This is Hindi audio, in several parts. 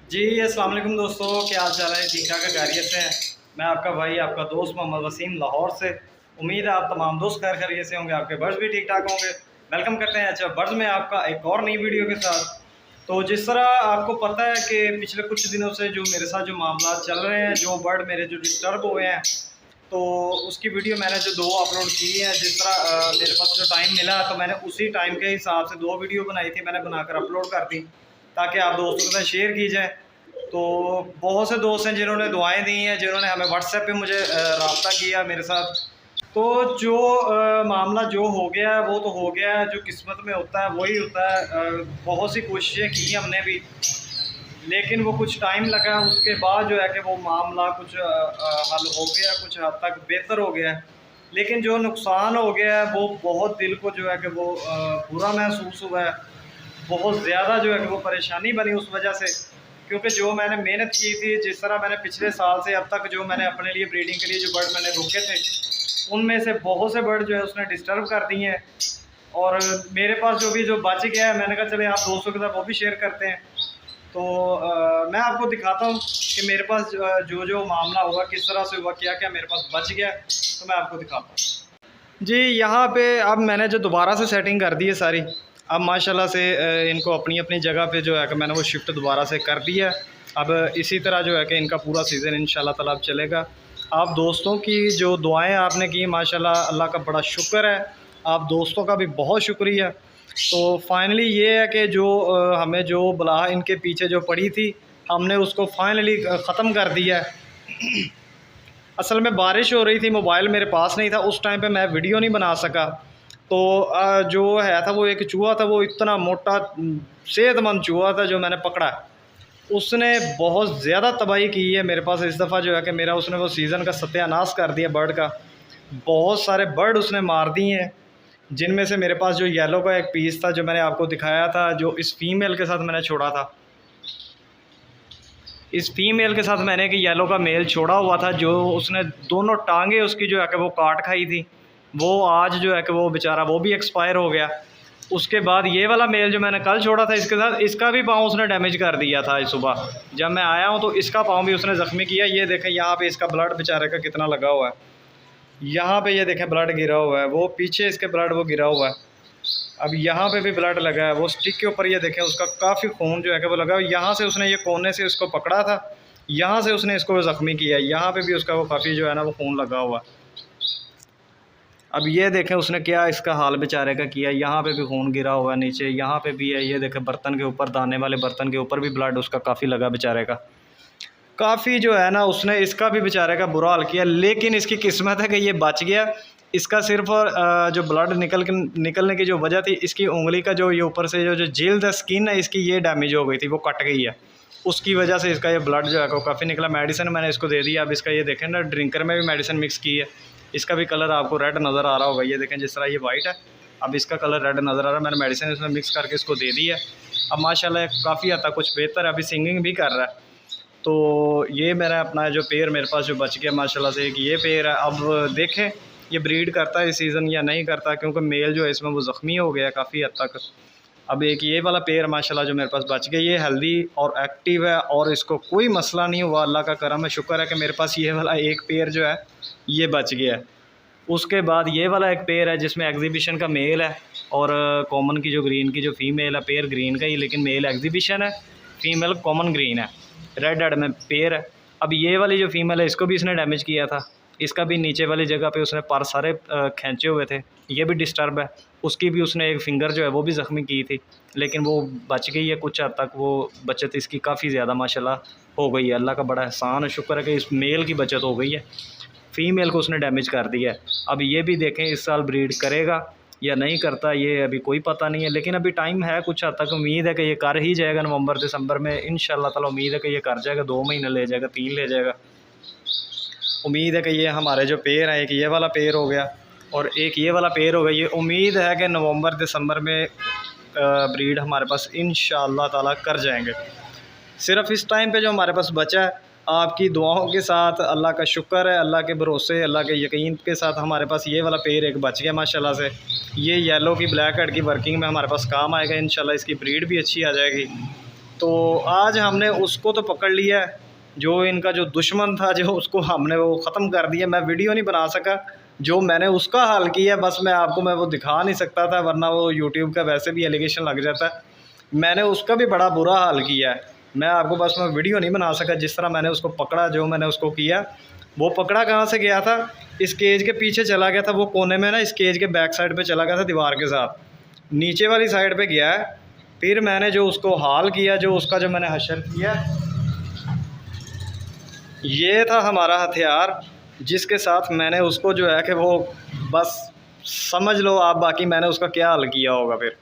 जी अस्सलाम वालेकुम दोस्तों, क्या हाल चाल है? ठीक ठाक है, खैरियत से हैं। मैं आपका भाई आपका दोस्त मोहम्मद वसीम लाहौर से। उम्मीद है आप तमाम दोस्त खैर खैरियत से होंगे, आपके बर्ड्स भी ठीक ठाक होंगे। वेलकम करते हैं अच्छा बर्ड्स में आपका एक और नई वीडियो के साथ। तो जिस तरह आपको पता है कि पिछले कुछ दिनों से जो मेरे साथ जो मामला चल रहे हैं, जो बर्ड मेरे जो डिस्टर्ब हुए हैं, तो उसकी वीडियो मैंने जो 2 अपलोड की है। जिस तरह मेरे पास जो टाइम मिला तो मैंने उसी टाइम के हिसाब से 2 वीडियो बनाई थी, मैंने बनाकर अपलोड कर दी ताकि आप दोस्तों के साथ शेयर की जाए। तो बहुत से दोस्त हैं जिन्होंने दुआएं दी हैं, जिन्होंने हमें व्हाट्सएप पे मुझे रब्ता किया मेरे साथ। तो जो मामला जो हो गया है वो तो हो गया है, जो किस्मत में होता है वही होता है। बहुत सी कोशिशें की हमने भी, लेकिन वो कुछ टाइम लगा। उसके बाद जो है कि वो मामला कुछ हल हो गया, कुछ हद तक बेहतर हो गया है। लेकिन जो नुकसान हो गया है वो बहुत दिल को जो है कि वो बुरा महसूस हुआ है। बहुत ज़्यादा जो है कि वो परेशानी बनी उस वजह से, क्योंकि जो मैंने मेहनत की थी, जिस तरह मैंने पिछले साल से अब तक जो मैंने अपने लिए ब्रीडिंग के लिए जो बर्ड मैंने रोके थे, उनमें से बहुत से बर्ड जो है उसने डिस्टर्ब कर दिए हैं। और मेरे पास जो भी जो बच गया है, मैंने कहा चले आप दोस्तों के साथ वो भी शेयर करते हैं। तो मैं आपको दिखाता हूँ कि मेरे पास जो जो मामला हुआ, किस तरह से हुआ, क्या क्या मेरे पास बच गया, तो मैं आपको दिखाता हूँ। जी यहाँ पे अब मैंने जो दोबारा से सेटिंग कर दी है सारी, अब माशाल्लाह से इनको अपनी अपनी जगह पे जो है कि मैंने वो शिफ्ट दोबारा से कर दिया है। अब इसी तरह जो है कि इनका पूरा सीज़न इंशाल्लाह ताला अब चलेगा। आप दोस्तों की जो दुआएं आपने की, माशाल्लाह अल्लाह का बड़ा शुक्र है। आप दोस्तों का भी बहुत शुक्रिया। तो फाइनली ये है कि जो हमें जो बला इनके पीछे जो पड़ी थी, हमने उसको फाइनली ख़त्म कर दिया है। असल में बारिश हो रही थी, मोबाइल मेरे पास नहीं था उस टाइम पे, मैं वीडियो नहीं बना सका। तो जो है था वो एक चूहा था, वो इतना मोटा सेहतमंद चूहा था जो मैंने पकड़ा। उसने बहुत ज़्यादा तबाही की है मेरे पास इस दफ़ा, जो है कि मेरा उसने वो सीज़न का सत्यानाश कर दिया बर्ड का। बहुत सारे बर्ड उसने मार दिए हैं, जिनमें से मेरे पास जो येलो का एक पीस था जो मैंने आपको दिखाया था, जो इस फीमेल के साथ मैंने छोड़ा था। इस फीमेल के साथ मैंने एक येलो का मेल छोड़ा हुआ था, जो उसने दोनों टांगे उसकी जो है कि वो काट खाई थी। वो आज जो है कि वो बेचारा वो भी एक्सपायर हो गया। उसके बाद ये वाला मेल जो मैंने कल छोड़ा था इसके साथ, इसका भी पाँव उसने डैमेज कर दिया था। इस सुबह जब मैं आया हूँ तो इसका पाँव भी उसने ज़ख्मी किया। ये देखें यहाँ पे इसका ब्लड बेचारे का कितना लगा हुआ है। यहाँ पे ये देखें ब्लड गिरा हुआ है, वो पीछे इसके ब्लड वो गिरा हुआ है। अब यहाँ पे भी ब्लड लगा है, वो स्टिक के ऊपर ये देखें उसका काफ़ी खून जो है कि वो लगा है। यहाँ से उसने ये कोने से इसको पकड़ा था, यहाँ से उसने इसको ज़ख्मी किया, यहाँ पे भी उसका वो काफ़ी जो है ना वो खून लगा हुआ। अब ये देखें उसने क्या इसका हाल बेचारे का किया। यहाँ पे भी खून गिरा हुआ है नीचे, यहाँ पे भी है। ये देखें बर्तन के ऊपर, दाने वाले बर्तन के ऊपर भी ब्लड उसका काफ़ी लगा बेचारे का। काफ़ी जो है ना उसने इसका भी बेचारे का बुरा हाल किया। लेकिन इसकी किस्मत है कि ये बच गया। इसका सिर्फ जो ब्लड निकलने की जो वजह थी, इसकी उंगली का जो ये ऊपर से जो जिल्द स्किन है इसकी, ये डैमेज हो गई थी, वो कट गई है। उसकी वजह से इसका ये ब्लड जो है वो काफ़ी निकला। मेडिसिन मैंने इसको दे दी। अब इसका ये देखें ना, ड्रिंकर में भी मेडिसिन मिक्स की है। इसका भी कलर आपको रेड नज़र आ रहा होगा। ये देखें जिस तरह ये वाइट है, अब इसका कलर रेड नज़र आ रहा है। मैंने मेडिसिन इसमें मिक्स करके इसको दे दी है। अब माशाल्लाह काफ़ी हद तक कुछ बेहतर है, अभी सिंगिंग भी कर रहा है। तो ये मेरा अपना जो पेयर मेरे पास जो बच गया माशाल्लाह से, एक ये पेयर है। अब देखें ये ब्रीड करता है इस सीज़न या नहीं करता, क्योंकि मेल जो है इसमें वो ज़ख्मी हो गया काफ़ी हद तक। अब एक ये वाला पेयर माशाल्लाह जो मेरे पास बच गया, ये हेल्दी और एक्टिव है और इसको कोई मसला नहीं हुआ। अल्लाह का करम है, शुक्र है कि मेरे पास ये वाला एक पेयर जो है ये बच गया है। उसके बाद ये वाला एक पेयर है जिसमें एग्जीबिशन का मेल है, और कॉमन की जो ग्रीन की जो फ़ीमेल है, पेयर ग्रीन का ही लेकिन मेल एग्जीबिशन है, फीमेल कॉमन ग्रीन है, रेड हेड में पेयर है। अब ये वाली जो फीमेल है इसको भी इसने डैमेज किया था। इसका भी नीचे वाली जगह पे उसने पर सारे खींचे हुए थे, ये भी डिस्टर्ब है। उसकी भी उसने एक फिंगर जो है वो भी ज़ख्मी की थी, लेकिन वो बच गई है कुछ हद तक। वो बचत इसकी काफ़ी ज़्यादा माशाल्लाह हो गई है। अल्लाह का बड़ा एहसान है, शुक्र है कि इस मेल की बचत हो गई है, फ़ीमेल को उसने डैमेज कर दिया है। अब ये भी देखें इस साल ब्रीड करेगा या नहीं करता, ये अभी कोई पता नहीं है। लेकिन अभी टाइम है कुछ हद तक, उम्मीद है कि ये कर ही जाएगा नवंबर दिसंबर में इंशाल्लाह ताला। उम्मीद है कि ये कर जाएगा, 2 महीने ले जाएगा, 3 ले जाएगा। उम्मीद है कि ये हमारे जो पेयर है, एक ये वाला पेयर हो गया और एक ये वाला पेयर हो गया। ये उम्मीद है कि नवंबर दिसंबर में ब्रीड हमारे पास इंशाल्लाह ताला कर जाएंगे। सिर्फ इस टाइम पे जो हमारे पास बचा है, आपकी दुआओं के साथ, अल्लाह का शुक्र है, अल्लाह के भरोसे, अल्लाह के यकीन के साथ हमारे पास ये वाला पेयर एक बच गया माशाल्लाह से। ये येलो की ब्लैक हेड की वर्किंग में हमारे पास काम आएगा इंशाल्लाह। इसकी ब्रीड भी अच्छी आ जाएगी। तो आज हमने उसको तो पकड़ लिया है, जो इनका जो दुश्मन था, जो उसको हमने वो ख़त्म कर दिया। मैं वीडियो नहीं बना सका, जो मैंने उसका हाल किया बस मैं वो दिखा नहीं सकता था, वरना वो यूट्यूब का वैसे भी एलिगेशन लग जाता है। मैंने उसका भी बड़ा बुरा हाल किया है, मैं आपको बस मैं वीडियो नहीं बना सका। जिस तरह मैंने उसको पकड़ा, जो मैंने उसको किया, वो पकड़ा कहाँ से गया था, इस केज के पीछे चला गया था, वो कोने में ना इस केज के बैक साइड पे चला गया था, दीवार के साथ नीचे वाली साइड पे गया है। फिर मैंने जो उसको हाल किया, जो उसका जो मैंने हशर किया, ये था हमारा हथियार, जिसके साथ मैंने उसको जो है कि वो बस समझ लो आप, बाकी मैंने उसका क्या हाल किया होगा फिर।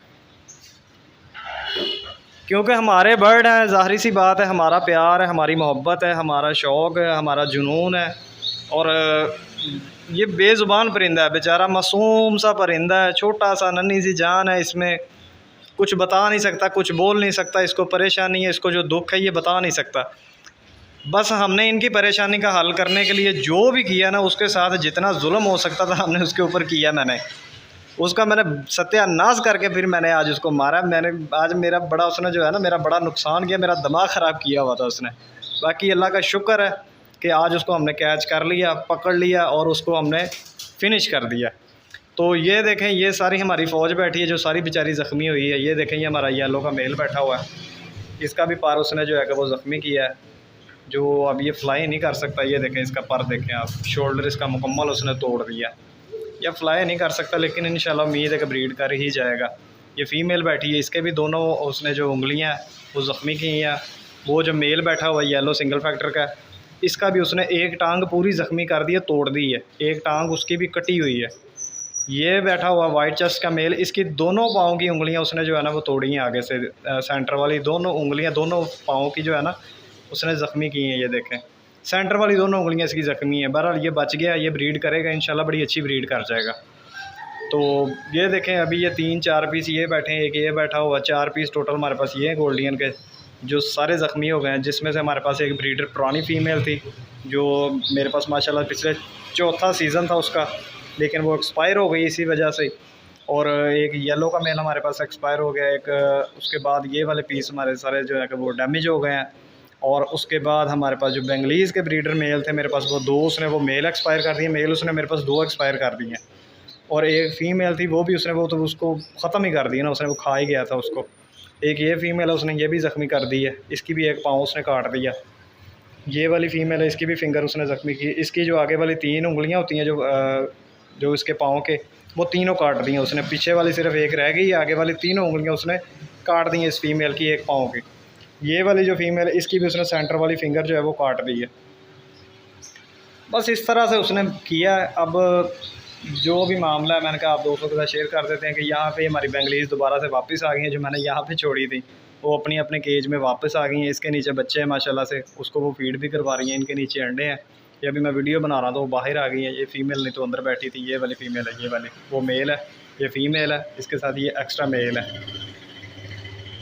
क्योंकि हमारे बर्ड हैं, ज़ाहिर सी बात है, हमारा प्यार है, हमारी मोहब्बत है, हमारा शौक़ है, हमारा जुनून है। और ये बेज़ुबान परिंदा है बेचारा, मासूम सा परिंदा है, छोटा सा नन्ही सी जान है इसमें, कुछ बता नहीं सकता, कुछ बोल नहीं सकता, इसको परेशानी है, इसको जो दुख है ये बता नहीं सकता। बस हमने इनकी परेशानी का हल करने के लिए जो भी किया ना, उसके साथ जितना जुल्म हो सकता था हमने उसके ऊपर किया। मैंने सत्यानाश करके फिर मैंने आज उसको मारा। मैंने आज मेरा बड़ा उसने जो है ना, मेरा बड़ा नुकसान किया, मेरा दिमाग ख़राब किया हुआ था उसने। बाकी अल्लाह का शुक्र है कि आज उसको हमने कैच कर लिया, पकड़ लिया और उसको हमने फ़िनिश कर दिया। तो ये देखें, ये सारी हमारी फ़ौज बैठी है जो सारी बेचारी ज़ख्मी हुई है। ये देखें, ये हमारा येलो का मेल बैठा हुआ है, इसका भी पर उसने जो है कि वो ज़ख्मी किया है, जो अब ये फ्लाई नहीं कर सकता। ये देखें इसका पर देखें आप, शोल्डर इसका मुकम्मल उसने तोड़ दिया। या फ्लाई नहीं कर सकता, लेकिन इंशाल्लाह उम्मीद है कि ब्रीड कर ही जाएगा। ये फ़ीमेल बैठी है, इसके भी दोनों उसने जो उंगलियां वो ज़ख्मी की हैं। वो जो मेल बैठा हुआ है येलो सिंगल फैक्टर का, इसका भी उसने एक टांग पूरी ज़ख्मी कर दी है, तोड़ दी है, एक टांग उसकी भी कटी हुई है। ये बैठा हुआ वाइट चेस्ट का मेल, इसकी दोनों पाँव की उंगलियाँ उसने जो है ना वो तोड़ी हैं आगे से, सेंटर वाली दोनों उंगलियाँ दोनों पाँव की जो है ना उसने ज़ख्मी की हैं। ये देखें सेंटर वाली दोनों उंगलियां इसकी ज़ख्मी हैं। बहरहाल ये बच गया, ये ब्रीड करेगा इंशाल्लाह, बड़ी अच्छी ब्रीड कर जाएगा। तो ये देखें अभी ये 3-4 पीस ये बैठे हैं, एक ये बैठा हुआ, 4 पीस टोटल हमारे पास ये हैं गोल्डियन के, जो सारे ज़ख्मी हो गए हैं। जिसमें से हमारे पास एक ब्रीडर पुरानी फ़ीमेल थी, जो मेरे पास माशाल्लाह पिछले 4था सीज़न था उसका, लेकिन वो एक्सपायर हो गई इसी वजह से। और एक येलो का मेल हमारे पास एक्सपायर हो गया एक, उसके बाद ये वाले पीस हमारे सारे जो है कि वो डैमेज हो गए हैं। और उसके बाद हमारे पास जो बेंगलीज़ के ब्रीडर मेल थे मेरे पास, वो 2 उसने वो मेल एक्सपायर कर दिए, मेल उसने मेरे पास 2 एक्सपायर कर दिए। और एक फ़ीमेल थी, वो भी उसने वो तो उसको ख़त्म ही कर दिया ना, उसने वो खा ही गया था उसको। एक ये फ़ीमेल है, उसने ये भी ज़ख्मी कर दी है, इसकी भी एक पाँव उसने काट दिया। ये वाली फ़ीमेल है, इसकी भी फिंगर उसने ज़ख्मी की। इसकी जो आगे वाली 3 उंगलियाँ होती हैं जो इसके पाँव के, वो तीनों काट दी हैं उसने। पीछे वाली सिर्फ एक रह गई, आगे वाली तीनों उंगलियाँ उसने काट दी हैं इस फ़ीमेल की, एक पाँव की। ये वाली जो फ़ीमेल है, इसकी भी उसने सेंटर वाली फिंगर जो है वो काट दी है। बस इस तरह से उसने किया है। अब जो भी मामला है, मैंने कहा आप दोस्तों के साथ शेयर कर देते हैं कि यहाँ पे हमारी बेंगलीज़ दोबारा से वापस आ गई हैं, जो मैंने यहाँ पे छोड़ी थी वो अपनी अपने केज में वापस आ गई हैं। इसके नीचे बच्चे हैं माशाल्लाह से, उसको वो फीड भी करवा रही हैं, इनके नीचे अंडे हैं। ये अभी मैं वीडियो बना रहा था, वो बाहर आ गई हैं। ये फ़ीमेल नहीं तो अंदर बैठी थी, ये वाली फ़ीमेल है, ये वाली वो मेल है, ये फ़ीमेल है, इसके साथ ये एक्स्ट्रा मेल है।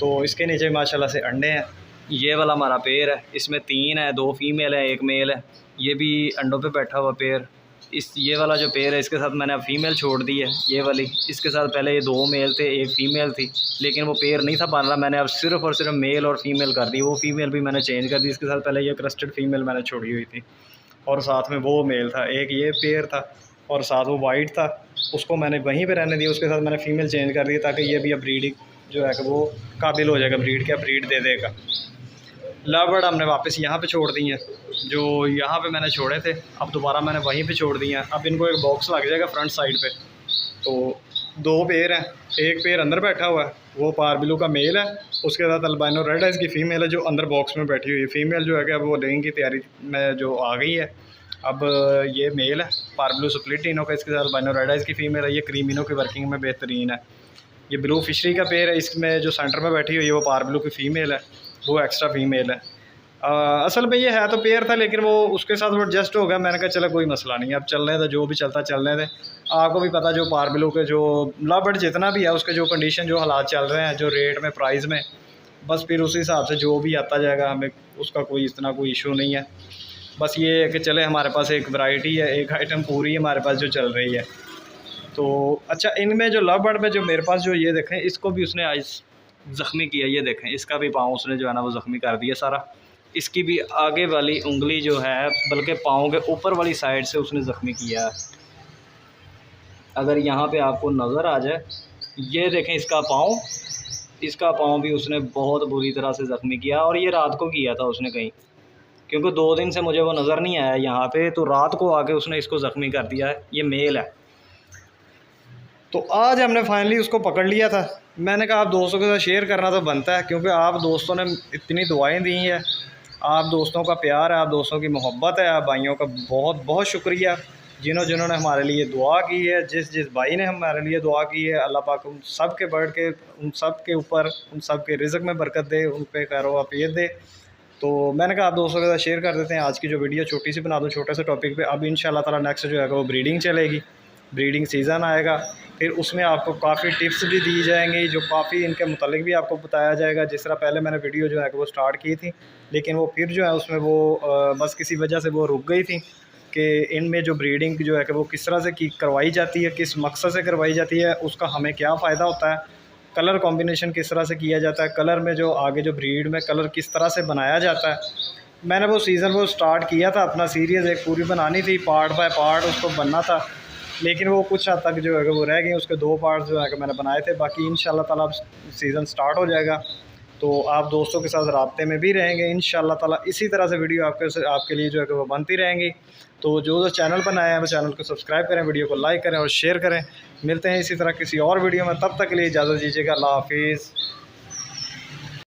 तो इसके नीचे माशाल्लाह से अंडे हैं। ये वाला हमारा पेयर है, इसमें 3 है, 2 फ़ीमेल है, 1 मेल है। ये भी अंडों पे बैठा हुआ पेयर। ये वाला जो पेयर है, इसके साथ मैंने अब फ़ीमेल छोड़ दी है, ये वाली। इसके साथ पहले ये 2 मेल थे, 1 फ़ीमेल थी, लेकिन वो पेयर नहीं था बन रहा। मैंने अब सिर्फ़ और सिर्फ मेल और फ़ीमेल कर दी। वो फ़ीमेल भी मैंने चेंज कर दी। इसके साथ पहले ये क्रस्टेड फ़ीमेल मैंने छोड़ी हुई थी, और साथ में वो मेल था। एक ये पेयर था और साथ वो वाइट था, उसको मैंने वहीं पर रहने दिया। उसके साथ मैंने फ़ीमेल चेंज कर दी, ताकि ये भी अब ब्रीडिंग जो है कि वो काबिल हो जाएगा, ब्रीड क्या ब्रीड दे देगा। लव बर्ड हमने वापस यहाँ पे छोड़ दी हैं, जो यहाँ पे मैंने छोड़े थे, अब दोबारा मैंने वहीं पे छोड़ दिए हैं। अब इनको एक बॉक्स लग जाएगा फ्रंट साइड पे। तो 2 पेयर हैं, एक पेयर अंदर बैठा हुआ है, वो पारबिलू का मेल है, उसके साथ अल्बाइनो रेड है इसकी फ़ीमेल है, जो अंदर बॉक्स में बैठी हुई है। फ़ीमेल जो है कि अब वो लेने की तैयारी में जो आ गई है। अब ये मेल है पारबिलू स्प्लिटिनो का, इसके साथ अल्बाइनो रेड है इसकी फ़ीमेल है। ये क्रीमिनो की वर्किंग में बेहतरीन है। ये ब्लू फिशरी का पेयर है, इसमें जो सेंटर में बैठी हुई है वो पारबिलू की फ़ीमेल है, वो एक्स्ट्रा फ़ीमेल है। असल में ये है तो पेयर था, लेकिन वो उसके साथ वो एडजस्ट हो गया। मैंने कहा चलो कोई मसला नहीं, अब चलने थे, जो भी चलता चलने थे। आपको भी पता जो पारबिलू के जो लव बर्ड जितना भी है, उसके जो कंडीशन जो हालात चल रहे हैं, जो रेट में प्राइस में, बस फिर उस हिसाब से जो भी आता जाएगा, हमें उसका कोई इतना कोई इशू नहीं है। बस ये है कि चले हमारे पास एक वैरायटी है, एक आइटम पूरी हमारे पास जो चल रही है। तो अच्छा, इनमें जो लव बर्ड में जो मेरे पास जो ये देखें, इसको भी उसने आज ज़ख्मी किया। ये देखें, इसका भी पाँव उसने जो है ना वो ज़ख्मी कर दिया सारा। इसकी भी आगे वाली उंगली जो है, बल्कि पाँव के ऊपर वाली साइड से उसने ज़ख्मी किया है। अगर यहाँ पे आपको नज़र आ जाए, ये देखें इसका पाँव भी उसने बहुत बुरी तरह से ज़ख्मी किया। और ये रात को किया था उसने कहीं, क्योंकि 2 दिन से मुझे वो नज़र नहीं आया यहाँ पे, तो रात को आके उसने इसको ज़ख्मी कर दिया है। ये मेल है। तो आज हमने फाइनली उसको पकड़ लिया था। मैंने कहा आप दोस्तों के साथ शेयर करना तो बनता है, क्योंकि आप दोस्तों ने इतनी दुआएं दी हैं, आप दोस्तों का प्यार है, आप दोस्तों की मोहब्बत है। आप भाइयों का बहुत बहुत शुक्रिया, जिन्होंने हमारे लिए दुआ की है। जिस भाई ने हमारे लिए दुआ की है, अल्लाह पाक उन सब के बढ़ के उन सब के ऊपर, उन सब के रिज़्क़ में बरकत दे, उन पे खैर वाफ़ियत दे। तो मैंने कहा आप दोस्तों के साथ शेयर कर देते हैं। आज की जो वीडियो छोटी सी बना दूँ, छोटे से टॉपिक पे। अब इंशाल्लाह ताला नेक्स्ट जो है वो ब्रीडिंग चलेगी, ब्रीडिंग सीज़न आएगा, फिर उसमें आपको काफ़ी टिप्स भी दी जाएंगी, जो काफ़ी इनके मुतालिक भी आपको बताया जाएगा। जिस तरह पहले मैंने वीडियो जो है वो स्टार्ट की थी, लेकिन वो फिर जो है उसमें वो बस किसी वजह से वो रुक गई थी कि इनमें जो ब्रीडिंग जो है कि वो किस तरह से की करवाई जाती है, किस मकसद से करवाई जाती है, उसका हमें क्या फ़ायदा होता है, कलर कॉम्बिनेशन किस तरह से किया जाता है, कलर में जो आगे जो ब्रीड में कलर किस तरह से बनाया जाता है। मैंने वो सीज़न वो स्टार्ट किया था, अपना सीरीज़ एक पूरी बनानी थी, पार्ट बाय पार्ट उसको बनना था, लेकिन वो कुछ हद तक जो है वो रह गई। उसके 2 पार्ट्स जो है कि मैंने बनाए थे। बाकी इंशाल्लाह ताला सीज़न स्टार्ट हो जाएगा, तो आप दोस्तों के साथ राब्ते में भी रहेंगे इंशाल्लाह ताला। इसी तरह से वीडियो आपके लिए जो है कि वो बनती रहेंगी। तो जो चैनल पर नए हैं वो चैनल को सब्सक्राइब करें, वीडियो को लाइक करें और शेयर करें। मिलते हैं इसी तरह किसी और वीडियो में, तब तक के लिए इजाज़त दीजिएगा। अल्लाह हाफिज़।